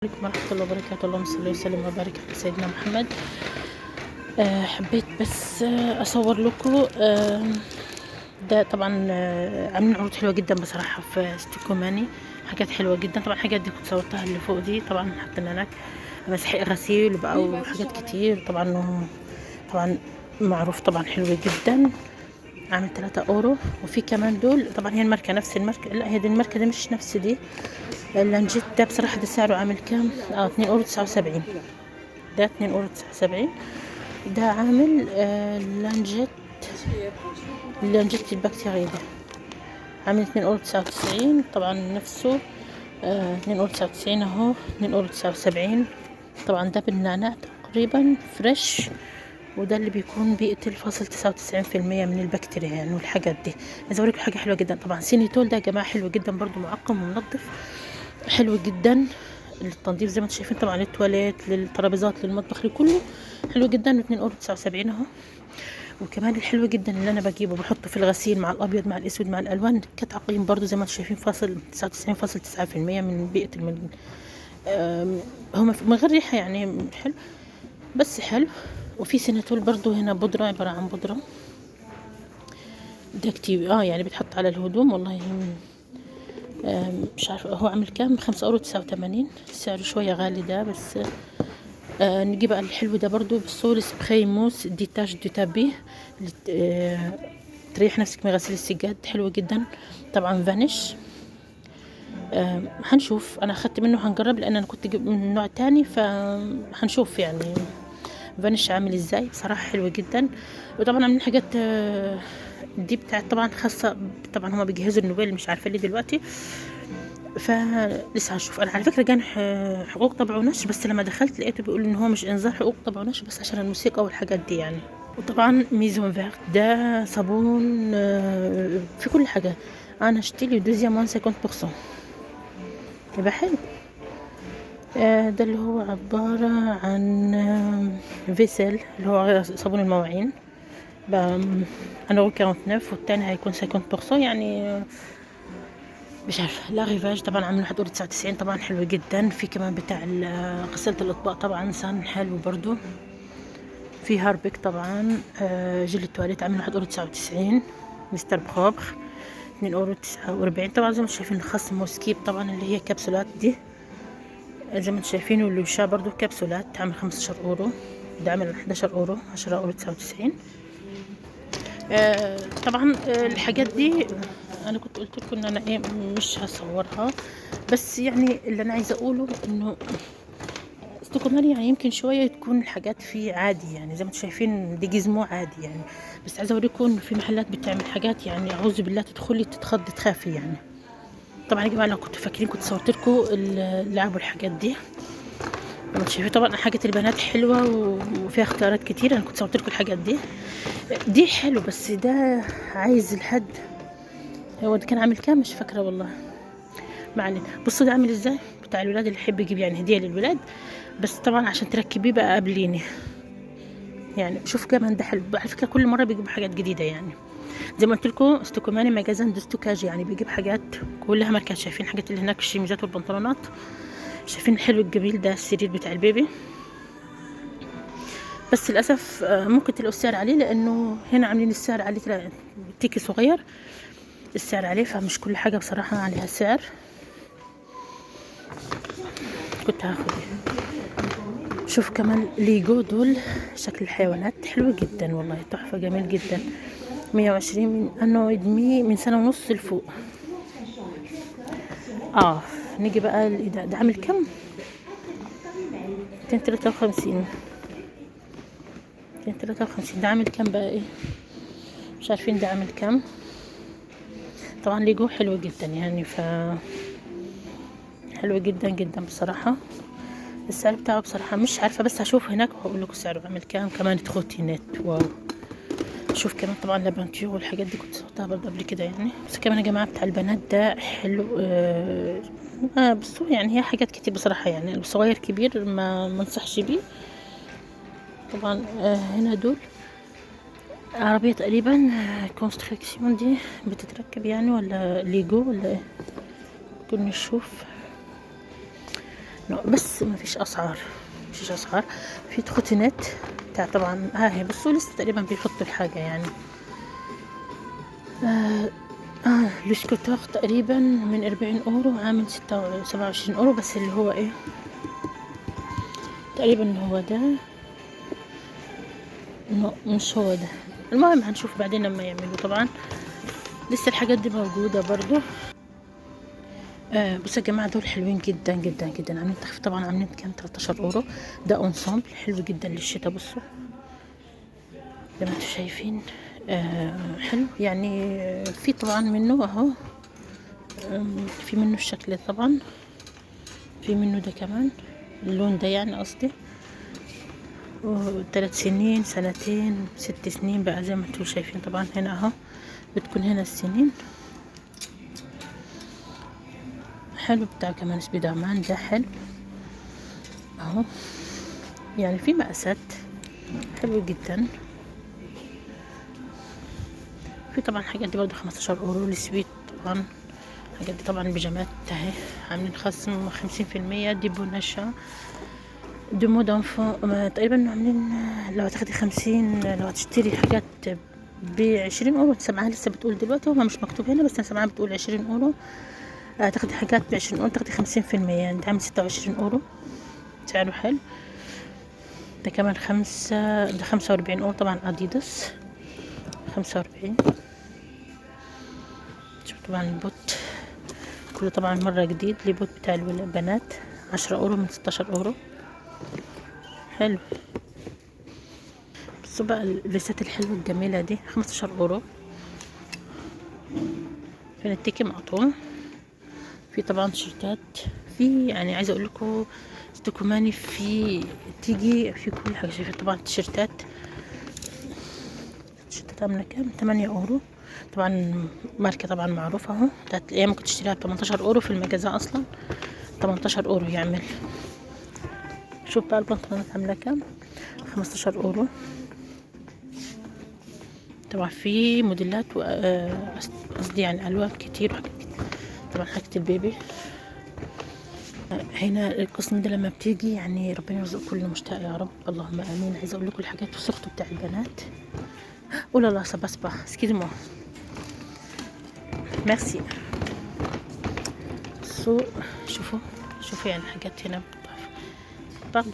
عليكم ورحمة الله وبركاته. اللهم صل وسلم وبارك على سيدنا محمد. حبيت بس أصور لكم. ده طبعا عاملين عروض حلوة جدا بصراحة في ستيكوماني. حاجات حلوة جدا طبعا. الحاجات دي كنت صورتها اللي فوق دي، طبعا حاطين هناك مسحيق غسيل بقى وحاجات كتير. طبعا معروف طبعا حلو جدا. عامل 3 اورو. وفي كمان دول طبعا هي الماركة نفس الماركة، لا هي دي الماركة دي مش نفس دي. اللانجيت ده بصراحة ده سعره عامل كام؟ 2 اورو 79. ده 2 اورو 79. ده عامل اللانجيت البكتيري ده عامل 2 اورو 99 طبعا نفسه. 2 اورو 99 اهو. 2 اورو 79. طبعا ده بالنعناع تقريبا فريش، وده اللي بيكون بيقتل فاصل 99% من البكتيريا يعني والحاجات دي. عايزه اوريكم حاجه حلوه جدا. طبعا سينيتول ده يا جماعه حلو جدا برضو، معقم ومنظف، حلو جدا للتنظيف زي ما انتم شايفين. طبعا للتواليت، للترابيزات، للمطبخ، لكله حلو جدا. 2 اورو 79 اهو. وكمان الحلو جدا اللي انا بجيبه بحطه في الغسيل مع الابيض مع الاسود مع الالوان، كتعقيم برضو زي ما انتم شايفين فاصل 99.9% من بيئه هما من غير ريحه يعني، حلو بس حلو. وفي سيناتول برضو هنا بودرة، عبارة عن بودرة ده كتير يعني بتحط على الهدوم. والله مش عارفة هو عامل كام، 5 اورو 89. سعره شوية غالي ده بس. نجيب الحلو ده برضو بالصول سبراي موس ديتاش دو تابي. تريح نفسك من غسيل السجاد، حلو جدا. طبعا فانيش. هنشوف، انا اخدت منه هنجرب لان انا كنت جيب من نوع تاني، فهنشوف يعني فانيش عامل ازاي. بصراحة حلوة جدا. وطبعا عاملين حاجات دي بتاعت طبعا خاصة. طبعا هما بيجهزوا النوبل، مش عارفة ليه دلوقتي، فلسه هنشوف. انا على فكرة كان حقوق طبع ونشر، بس لما دخلت لقيته بيقول ان هو مش انذار حقوق طبع ونشر، بس عشان الموسيقى والحاجات دي يعني. وطبعا ميزون فيرت ده صابون في كل حاجة. انا اشتري دوزيام 50%، يبقى حلو. ده اللي هو عبارة عن فيسل، اللي هو صابون المواعين. انا اقول 49 والتاني هيكون 50% يعني. مش عارفه. لا ريفاج طبعا عامل 1.99 طبعا حلو جدا. في كمان بتاع غسالة الاطباق طبعا سان حلو برضو. في هاربك طبعا جل التواليت عامل 1.99. مستر بخوبر 2.49 طبعا زي ما انتم شايفين. خصم موسكيب طبعا اللي هي كبسولات دي زي ما انتم شايفين. واللوشا برضو كبسولات عامل 15 اورو. ده عامل 11 اورو 10.99. طبعا الحاجات دي انا كنت قلت لكم ان انا مش هصورها، بس يعني اللي انا عايزه اقوله انه استقماري يعني يمكن شويه تكون الحاجات فيه عادي يعني زي ما انتم شايفين. دي جزمه عادي يعني، بس عايزه اوريكم انه في محلات بتعمل حاجات يعني اعوذ بالله تدخلي تتخضي تخافي يعني. طبعا يا جماعه لو كنتوا فاكرين كنت صورت لكم اللعب والحاجات دي. لما شايفين طبعا حاجه البنات حلوه وفيها اختيارات كتير. انا كنت صورت لكم الحاجات دي حلو، بس ده عايز الحد. هو ده كان عامل كام مش فاكره والله، ما علينا. بصوا ده عامل ازاي، بتاع الولاد اللي يحب يجيب يعني هديه للولاد، بس طبعا عشان تركبيه بقى قابليني يعني. شوف كمان ده حلو على فكره، كل مره بيجيب حاجات جديده يعني. زي ما قلت لكم استوكوماني مجازان دو ستوكاج يعني بيجيب حاجات كلها ماركات. شايفين حاجات اللي هناك الشيميزات والبنطلونات، شايفين الحلو الجميل ده السرير بتاع البيبي. بس للاسف ممكن تلاقوا السعر عليه لانه هنا عاملين السعر عليه تيكي صغير السعر عليه، فمش كل حاجه بصراحه عليها سعر. كنت هاخد شوف كمان ليجو دول شكل الحيوانات حلو جدا والله، تحفه جميل جدا. 120 من انه ادمي من سنه ونص لفوق. نيجي بقى ده عامل كم، 253. 253 ده عامل كم بقى مش عارفين ده عامل كم. طبعا ليجو حلو جدا يعني، حلو جدا جدا بصراحة. السعر بتاعه بصراحة مش عارفة، بس هشوف هناك وهقول لكم سعره عامل كام. كمان تخوتينات واو. شوف كمان طبعا لابانتيو والحاجات دي كنت صورتها برضه قبل كده يعني. بس كمان يا جماعة بتاع البنات ده حلو. بس يعني هي حاجات كتير بصراحة يعني، الصغير كبير ما منصحش بيه طبعا. هنا دول عربية تقريبا كونستركسيون دي بتتركب يعني، ولا ليجو ولا كنا نشوف. بس ما فيش اسعار، مفيش اسعار. في تخوتينات بتاع طبعا، ها هي بصوا لسه تقريبا بيحطوا الحاجه يعني. الاسكوتر تقريبا من 40 اورو، عامل 27 اورو، بس اللي هو ايه تقريبا هو ده. مش هو ده. المهم هنشوف بعدين لما يعملوا طبعا. لسه الحاجات دي موجودة برضو. بصوا يا جماعة، دول حلوين جدا جدا جدا، عاملين تخفيض طبعا، عاملين كام 13 اورو. ده اونسامبل حلو جدا للشتاء. بصوا زي ما انتم شايفين، حلو يعني. في طبعا منه اهو، في منه الشكل طبعا، في منه ده كمان، اللون ده يعني قصدي. 3 سنين، سنتين، 6 سنين بقى زي ما انتم شايفين. طبعا هنا اهو بتكون هنا السنين. حلو بتاع كمان سبيدر مان ده حلو اهو، يعني في مقاسات حلو جدا. في طبعا حاجات دي برضه 15 اورو السويت طبعا. الحاجات دي طبعا البيجامات اهي عاملين خصم 50%. دي بوناشا دي مود انفون تقريبا عاملين، لو هتاخدي 50، لو هتشتري حاجات ب20 اورو. انت سامعاها لسه بتقول دلوقتي، هما مش مكتوب هنا بس انا سامعاها بتقول 20 اورو. تاخدي حاجات ب20 اورو، تاخدي 50%، يعني ده عامل 26 اورو، سعره حلو. ده كمان ده 45 اورو طبعا، اديداس 45. شوف طبعا البوت كله طبعا مرة جديد. لي بوت بتاع البنات 10 اورو من 16 اورو، حلو. بصوا بقى اللبسات الحلوة الجميلة دي 15 اورو. فين التيكي مقطوع. في طبعا تيشيرتات، في يعني عايزه اقول لكم استكماني في تيجي في كل حاجه. شايفين طبعا التيشيرتات عامله كام 8 اورو. طبعا ماركه طبعا معروفه اهو، بتاعت الايام ممكن تشتريها ب 18 اورو في المجازة اصلا. 18 اورو يعمل. شوف بقى البنطلونات عامله كام 15 اورو. طبعا في موديلات قصدي يعني الوان كتير وحاجات كتير. طبعا حاجه البيبي هنا. القسم ده لما بتيجي يعني ربنا يرزق كل مشتاق يا رب، اللهم امين. عايزه اقول لكم الحاجات وسختوا بتاع البنات. اولا لا سباسبا اسكيز مو ميرسي. سو شوفوا شوفوا يعني حاجات هنا برضه.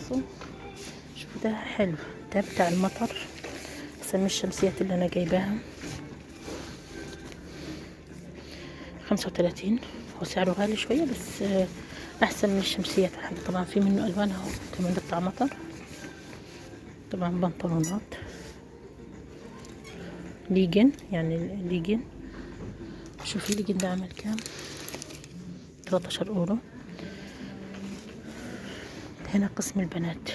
سو شوفوا ده حلو، ده بتاع المطر. اسمي الشمسيات اللي انا جايباها 35. هو سعره غالي شوية بس احسن من الشمسيات والحاجة. طبعا في منه الوان اهو كمان، ده بتاع مطر. طبعا بنطلونات ليجن، يعني ليجن. شوف الليجن ده عامل كام 13 اورو. هنا قسم البنات.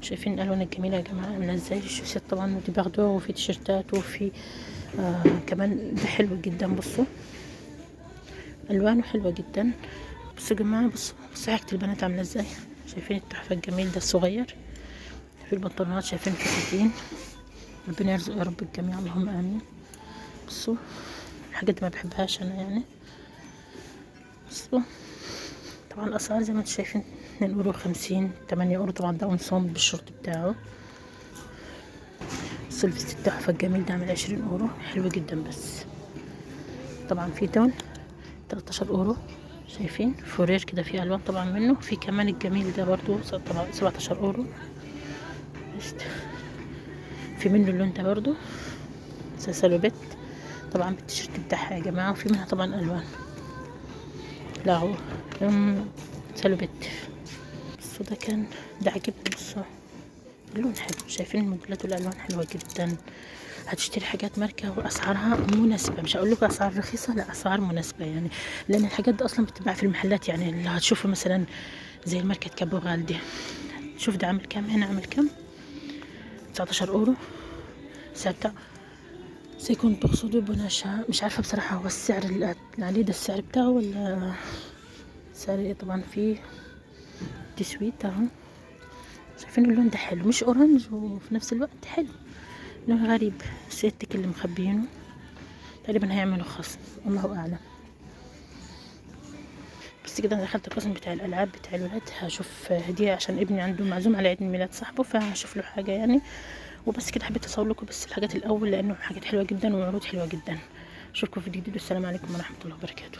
شايفين الالوان الجميله يا جماعه عامله ازاي. الشوزات طبعا ودي باردور، وفي تيشيرتات، وفي كمان ده حلو جدا. بصوا الوانه حلوه جدا. بصوا يا جماعه، بصوا حاجه البنات عامله ازاي. شايفين التحفه الجميل ده الصغير. في البنطلونات شايفين فساتين. ربنا يرزق يا رب الجميع، اللهم امين. بصوا الحاجات دي ما بحبهاش انا يعني. بصوا طبعا الاسعار زي ما انتم شايفين 2 اورو 50، 8 اورو. طبعا ده قمصان بالشورت بتاعه. السلفس التحفه الجميل ده عامل 20 اورو، حلو جدا. بس طبعا في دون 13 اورو. شايفين فورير كده، في الوان طبعا منه. في كمان الجميل ده برضو طبعا 17 اورو. في منه اللون ده برضو سلسلوبيت طبعا بالتيشيرت بتاعها يا جماعه. وفي منها طبعا الوان، لا هو سلوبيت. بصوا ده كان ده عجبني. بصوا اللون حلو. شايفين الموديلات والالوان حلوه جدا. هتشتري حاجات ماركه واسعارها مناسبه. مش هقول لكم اسعار رخيصه، لا اسعار مناسبه يعني، لان الحاجات دي اصلا بتتباع في المحلات. يعني اللي هتشوفوا مثلا زي الماركه كابوغال دي. شوف ده عامل كام، هنا عامل كام 19 اورو. ساعتها سيكون تقصدوا بناشا. مش عارفه بصراحه هو السعر اللي عليه ده السعر بتاعه ولا سعر ايه. طبعا فيه تسويت اهو. شايفين اللون ده حلو، مش اورنج وفي نفس الوقت حلو، لون غريب. سيادتك اللي مخبيينه تقريبا هيعملوا خصم، الله اعلم. بس كده انا دخلت القسم بتاع الالعاب بتاع الولاد، هشوف هديه عشان ابني عنده معزوم على عيد ميلاد صاحبه، فهشوف له حاجه يعني. وبس كده حبيت اصور لكم بس الحاجات الاول، لانه حاجات حلوه جدا وعروض حلوه جدا. اشوفكم في فيديو جديد، والسلام عليكم ورحمه الله وبركاته.